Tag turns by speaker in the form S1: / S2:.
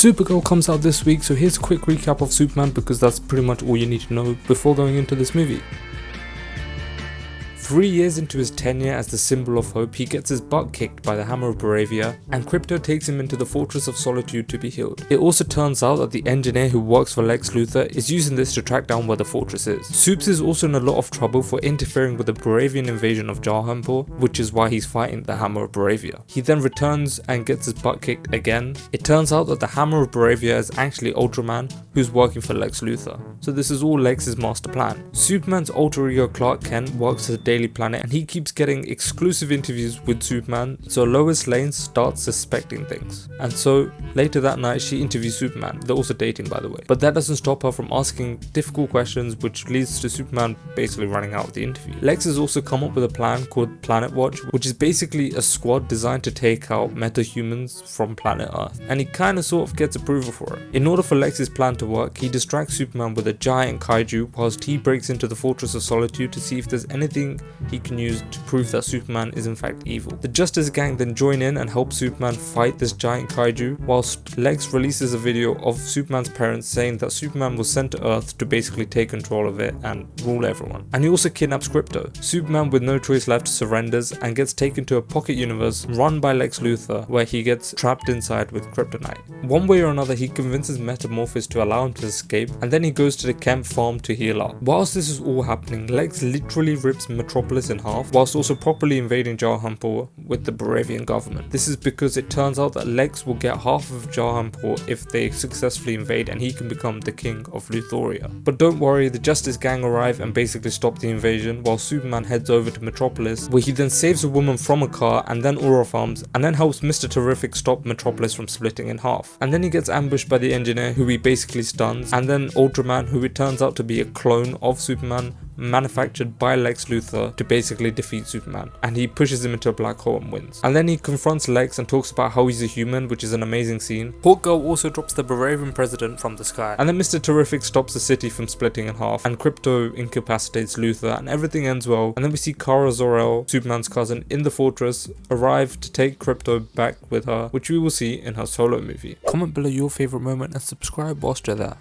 S1: Supergirl comes out this week, so here's a quick recap of Superman because that's pretty much all you need to know before going into this movie. 3 years into his tenure as the symbol of hope, he gets his butt kicked by the Hammer of Baravia, and Krypto takes him into the Fortress of Solitude to be healed. It also turns out that the engineer who works for Lex Luthor is using this to track down where the fortress is. Supes is also in a lot of trouble for interfering with the Baravian invasion of Jarhanpur, which is why he's fighting the Hammer of Baravia. He then returns and gets his butt kicked again. It turns out that the Hammer of Baravia is actually Ultraman, who's working for Lex Luthor. So this is all Lex's master plan. Superman's alter ego Clark Kent works at the Daily Planet, and he keeps getting exclusive interviews with Superman, so Lois Lane starts suspecting things. And so later that night she interviews Superman. They're also dating, by the way. But that doesn't stop her from asking difficult questions, which leads to Superman basically running out of the interview. Lex has also come up with a plan called Planet Watch, which is basically a squad designed to take out metahumans from planet Earth, and he kinda sort of gets approval for it. In order for Lex's plan to work, he distracts Superman with a giant kaiju whilst he breaks into the Fortress of Solitude to see if there's anything he can use to prove that Superman is in fact evil. The Justice Gang then join in and help Superman fight this giant kaiju, whilst Lex releases a video of Superman's parents saying that Superman was sent to Earth to basically take control of it and rule everyone. And he also kidnaps Krypto. Superman, with no choice left, surrenders and gets taken to a pocket universe run by Lex Luthor, where he gets trapped inside with kryptonite. One way or another, he convinces Metamorphosis to allow him to escape, and then he goes to the Kemp farm to heal up. Whilst this is all happening, Lex literally rips Metropolis in half, whilst also properly invading Jarhanpur with the Baravian government. This is because it turns out that Lex will get half of Jarhanpur if they successfully invade, and he can become the king of Luthoria. But don't worry, the Justice Gang arrive and basically stop the invasion, while Superman heads over to Metropolis, where he then saves a woman from a car and then Aura farms, and then helps Mr. Terrific stop Metropolis from splitting in half. And then he gets ambushed by the engineer, who he basically stuns, and then Ultraman, who it turns out to be a clone of Superman, manufactured by Lex Luthor to basically defeat Superman, and he pushes him into a black hole and wins. And then he confronts Lex and talks about how he's a human, which is an amazing scene. Hawkgirl also drops the Baravian president from the sky, and then Mr. Terrific stops the city from splitting in half, and Krypto incapacitates Luthor, and everything ends well. And then we see Kara Zor-El, Superman's cousin, in the fortress, arrive to take Krypto back with her, which we will see in her solo movie. Comment below your favourite moment and subscribe whilst you're there.